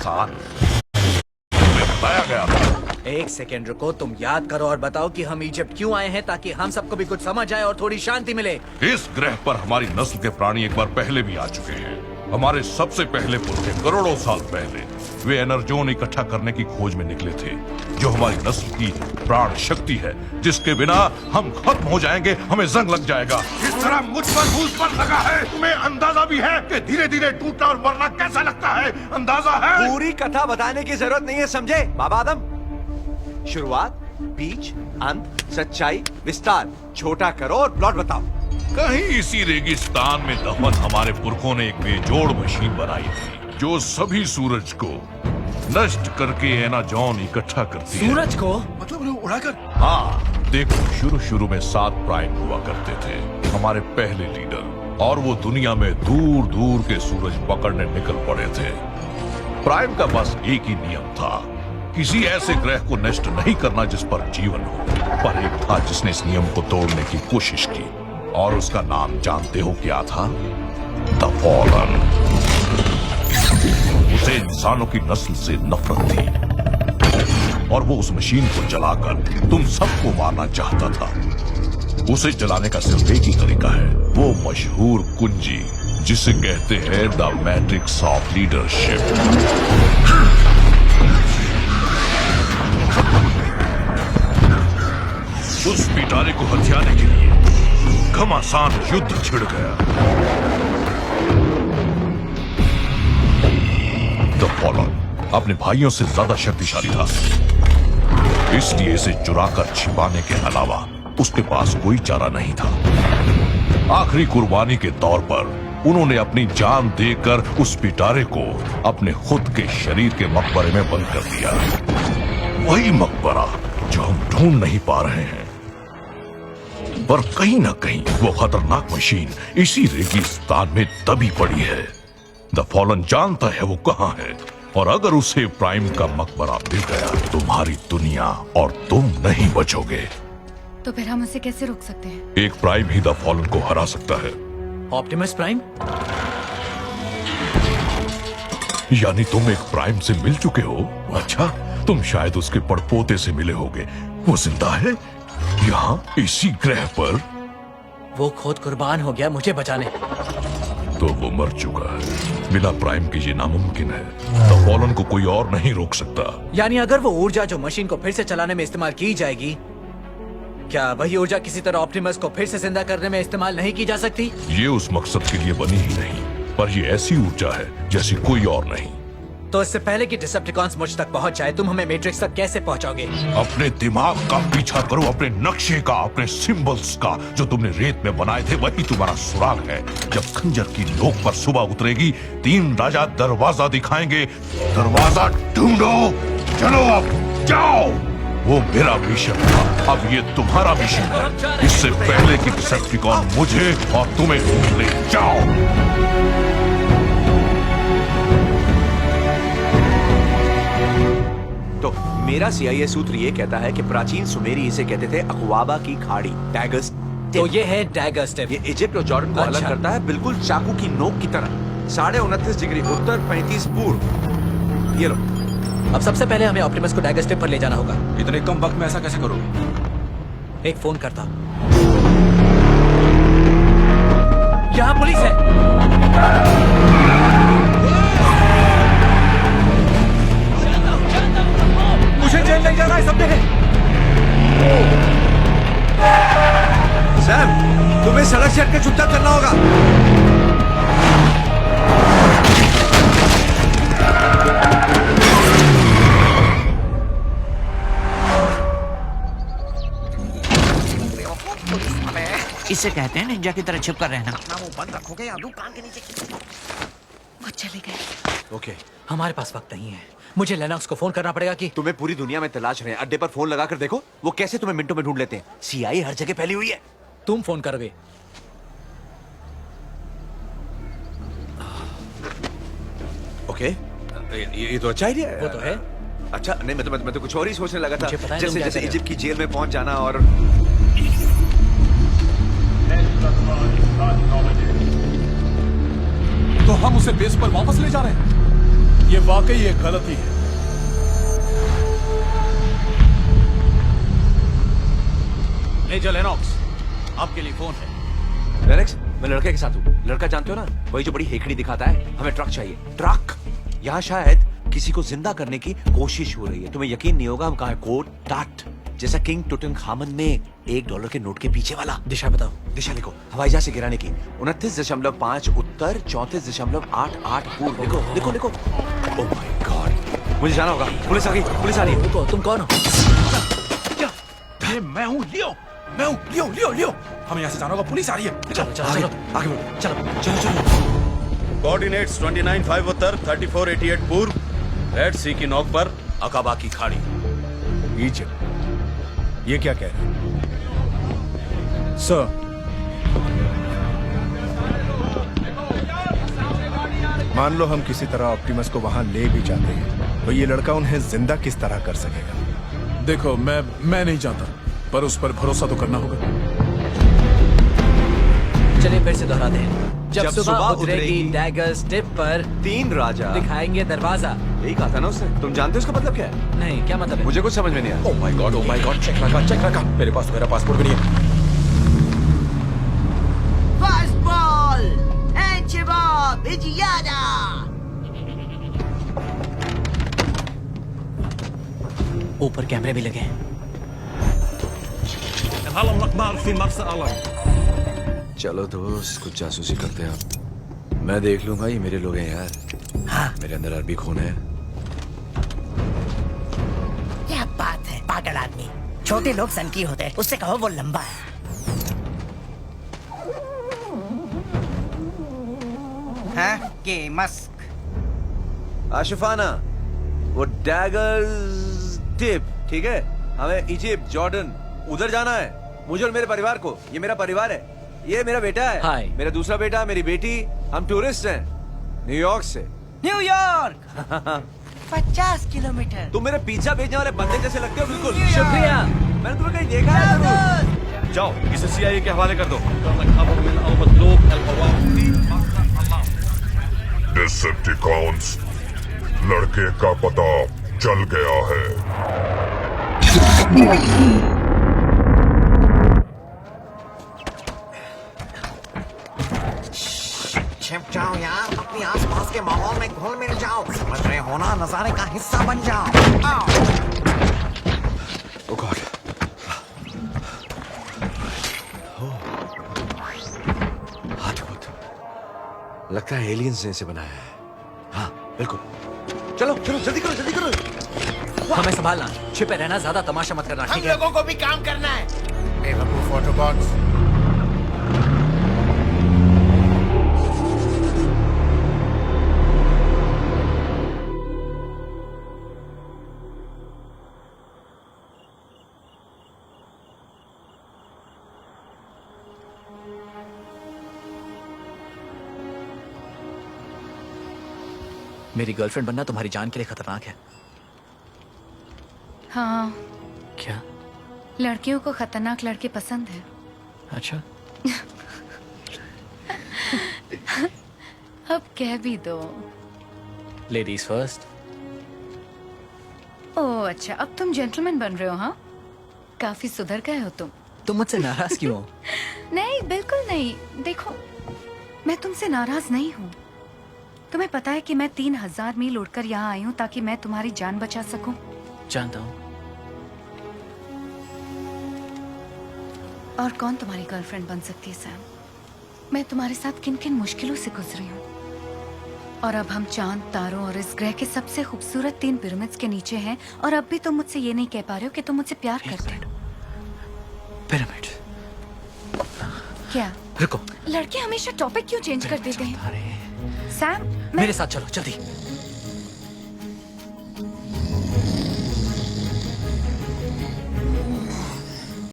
इंसान। तुम्हें बताया गया था। एक सेकेंड रुको, तुम याद करो और बताओ कि हम इजिप्ट क्यों आए हैं, ताकि हम सबको भी कुछ समझ आए और थोड़ी शांति मिले। इस ग्रह पर हमारी नस्ल के प्राणी एक बार पहले भी आ चुके हैं। हमारे सबसे पहले पुरखे करोड़ों साल पहले वे एनर्जोन इकट्ठा करने की खोज में निकले थे, जो हमारी नस्ल की प्राण शक्ति है, जिसके बिना हम खत्म हो जाएंगे, हमें जंग लग जाएगा। इस तरह मुझ पर भूत लगा है। तुम्हें अंदाजा भी है कि धीरे धीरे टूटना और मरना कैसा लगता है? अंदाजा है? पूरी कथा बताने की जरूरत नहीं है, समझे बाबा आदम? शुरुआत, बीच, अंत, सच्चाई, विस्तार। छोटा करो और प्लॉट बताओ। कहीं इसी रेगिस्तान में दफन हमारे पुरखों ने एक बेजोड़ मशीन बनाई थी, जो सभी सूरज को नष्ट करके एनाजॉन इकट्ठा करती है। सूरज को? मतलब उड़ाकर? हाँ, देखो, शुरू में 7 प्राइम हुआ करते थे, हमारे पहले लीडर, और वो दुनिया में दूर दूर के सूरज पकड़ने निकल पड़े थे। प्राइम का बस एक ही नियम था, किसी ऐसे ग्रह को नष्ट नहीं करना जिस पर जीवन हो। पर एक था जिसने इस नियम को तोड़ने की कोशिश की, और उसका नाम जानते हो क्या था? The fallen. उसे इंसानों की नस्ल से नफरत थी, और वो उस मशीन को जलाकर तुम सबको मारना चाहता था। उसे जलाने का सिर्फ एक ही तरीका है, वो मशहूर कुंजी, जिसे कहते हैं द मैट्रिक्स ऑफ लीडरशिप। उस पिटारे को हथियाने के लिए घमासान युद्ध छिड़ गया। द फॉलन अपने भाइयों से ज्यादा शक्तिशाली था, इसलिए इसे चुराकर छिपाने के अलावा उसके पास कोई चारा नहीं था। आखिरी कुर्बानी के तौर पर उन्होंने अपनी जान देकर उस पिटारे को अपने खुद के शरीर के मकबरे में बंद कर दिया। वही मकबरा जो हम ढूंढ नहीं पा रहे हैं, पर कहीं ना कहीं वो खतरनाक मशीन इसी रेगिस्तान में दबी पड़ी है। द फॉलन जानता है वो कहां है, और अगर उसे प्राइम का मकबरा मिल गया, तुम्हारी दुनिया और तुम नहीं बचोगे। तो फिर हम उसे कैसे रोक सकते हैं? एक प्राइम ही द फॉलन को हरा सकता है। Optimus prime? यानी तुम एक प्राइम से मिल चुके हो? अच्छा, तुम शायद उसके पड़पोते से मिले होगे। वो जिंदा है यहाँ इसी ग्रह पर? वो खुद कुर्बान हो गया मुझे बचाने। तो वो मर चुका है। बिना प्राइम के ये नामुमकिन है। द फॉलन को कोई और नहीं रोक सकता। यानी अगर वो ऊर्जा जो मशीन को फिर से चलाने में इस्तेमाल की जाएगी, क्या वही ऊर्जा किसी तरह ऑप्टिमस को फिर से जिंदा करने में इस्तेमाल नहीं की जा सकती? ये उस मकसद के लिए बनी ही नहीं, पर ये ऐसी ऊर्जा है जैसी कोई और नहीं। तो इससे पहले कि डिसेप्टिकॉन्स मुझ तक पहुंच जाए, तुम हमें मैट्रिक्स तक कैसे पहुंचाओगे? अपने दिमाग का पीछा करो, अपने नक्शे का, अपने सिंबल्स का, जो तुमने रेत में बनाए थे, वही तुम्हारा सुराग है। जब खंजर की नोक पर सुबह उतरेगी, 3 राजा दरवाजा दिखाएंगे। दरवाजा ढूंढो, चलो अब जाओ। वो मेरा मिशन था, अब ये तुम्हारा मिशन है। इससे पहले कि डिसेप्टिकॉन मुझे और तुम्हें ढूंढ ले, जाओ। तो मेरा CIA सूत्र ये कहता है कि प्राचीन सुमेरी इसे कहते थे अक्वाबा की खाड़ी, डैगर्स। तो ये है डैगर्स टिप। ये इजिप्ट और जॉर्डन को अलग करता है, बिल्कुल चाकू की नोक की तरह। 29.5 डिग्री उत्तर, 35 पूर्व। ये लो। अब सबसे पहले हमें ऑप्टिमस को डैगर्स टिप पर ले जाना होगा। इतने कम वक्त में ऐसा कैसे करोगे? एक फोन करता। यहाँ पुलिस है। मुझे जेल नहीं जाना है, समझे? सैम, तुम्हें सड़क से हटकर चुपचाप चलना होगा। इसे कहते हैं निंजा की तरह छिप कर रहना। बंद रखोगे या कान के नीचे? वो चले गए। ओके, हमारे पास वक्त नहीं है। मुझे लेनॉक्स को फोन करना पड़ेगा कि तुम्हें पूरी दुनिया में तलाश रहे हैं। अड्डे पर फोन लगाकर देखो, वो कैसे तुम्हें मिनटों में ढूंढ लेते हैं। CIA हर जगह फैली हुई है। तुम फोन करोगे। ओके, ये तो अच्छा आइडिया है। वो तो है। अच्छा, नहीं मैं तो कुछ और ही सोचने लगा था। मुझे पता है जैसे तुम क्या जैसे कर रहे हो। इजिप्ट की जेल में पहुंच जाना और तो हम उसे बेस पर वापस ले जा रहे हैं। ये वाकई एक गलती है। मेजर लेनॉक्स, आपके लिए फोन है। लेनॉक्स, मैं लड़के के साथ हूँ। लड़का जानते हो ना, वही जो बड़ी हेकड़ी दिखाता है। हमें ट्रक चाहिए, ट्रक। यहाँ शायद किसी को जिंदा करने की कोशिश हो रही है। तुम्हें यकीन नहीं होगा, हम कहा है कोड टाट, जैसा किंग टुटनखामन में $1 के नोट के पीछे वाला। दिशा बताओ। दिशा लिखो, हवाई जहाज से गिराने की। 29.5 उत्तर, 34.88 पूर्व। लिखो लिखो लिखो। ओह माय गॉड, मुझे जाना होगा। पुलिस आ गई, पुलिस आ रही है। रुको, तुम कौन हो? ये मैं हूँ लियो, मैं हूँ लियो लियो लियो। हमें यहाँ से जाना होगा, पुलिस आ रही है। चलो चलो आगे, चलो आगे बढ़ो। चलो। चलो चलो। कोऑर्डिनेट्स 29.5 उत्तर, 34.88 पूर्व, रेड सी की नोक पर अकाबा की खाड़ी। इजिप्ट। ये क्या कह रहे हैं? सर, मान लो हम किसी तरह ऑप्टिमस को वहां ले भी जाते हैं, तो ये लड़का उन्हें जिंदा किस तरह कर सकेगा? देखो, मैं नहीं जानता, पर उस पर भरोसा तो करना होगा। चलिए फिर से दोहराते हैं। जब सुबह उतरेगी डैगर्स टिप पर 3 राजा दिखाएंगे दरवाजा। यही कहा था ना उसने। तुम जानते हो उसका मतलब क्या है? नहीं, क्या मतलब है? मुझे कुछ समझ में नहीं आया। ओह माय गॉड, चेक लगा। मेरे पास तो मेरा पासपोर्ट भी नहीं है। Fastball! And Chibab! Vijayada! ऊपर कैमरे भी लगे हैं। चलो दोस्त, कुछ जासूसी करते हैं आप। मैं देख लूंगा, ये मेरे लोग हैं यार। हाँ, मेरे अंदर अरबी खून है। क्या बात है, पागल आदमी। छोटे लोग सनकी होते हैं, उससे कहो वो लंबा है। हाँ, के मस्क। आशिफाना, वो डैगर्स टिप, ठीक है? हमें इजिप्ट, जॉर्डन, उधर जाना है। मुझे और मेरे परिवार को। ये मेरा परिवार है। ये मेरा बेटा है। हाय। मेरा दूसरा बेटा, मेरी बेटी। हम टूरिस्ट हैं, न्यूयॉर्क से। New York 50 kilometre. तुम मेरे पिज्जा बेचने वाले बंदे जैसे लगते हो बिल्कुल। शुक्रिया। मैंने तुम्हें कहीं देखा है जरूर। जाओ, इसे CIA के हवाले कर दो। डिसेप्टिकॉन्स, लड़के का पता चल गया है। छिप जाओ यार, अपनी आसपास के माहौल में घुल मिल जाओ। समझ रहे हो ना, नजारे का हिस्सा बन जाओ। ओह गॉड। अद्भुत। लगता है एलियंस ने इसे बनाया है। हाँ, बिल्कुल। चलो चलो, जल्दी करो, जल्दी करो। हमें संभालना, छिपे रहना, ज्यादा तमाशा मत करना, ठीक हम है? लोगों को भी काम करना है। बेवकूफ ऑटोबॉट्स। मेरी गर्लफ्रेंड बनना तुम्हारी जान के लिए खतरनाक है। हाँ, क्या? लड़कियों को खतरनाक लड़के पसंद है। अच्छा। अब कह भी दो। Ladies first. ओह अच्छा, अब तुम जेंटलमैन बन रहे हो? हाँ, काफी सुधर गए हो तुम। तुम मुझसे नाराज क्यों हो? नहीं, बिल्कुल नहीं। देखो, मैं तुमसे नाराज नहीं हूँ। तुम्हें पता है कि मैं 3000 मील उड़कर यहाँ आई हूँ ताकि मैं तुम्हारी जान बचा सकूं। जानता हूँ। और कौन तुम्हारी गर्लफ्रेंड बन सकती है सैम? मैं तुम्हारे साथ किन किन मुश्किलों से गुजरी हूँ, और अब हम चांद, तारों और इस ग्रह के सबसे खूबसूरत 3 पिरामिड्स के नीचे हैं, और अब भी तुम मुझसे ये नहीं कह पा रहे हो कि तुम मुझसे प्यार करते हो। पिरामिड। क्या? रुको। लड़के हमेशा टॉपिक क्यों चेंज कर देते हैं? अरे सैम, मेरे साथ चलो जल्दी।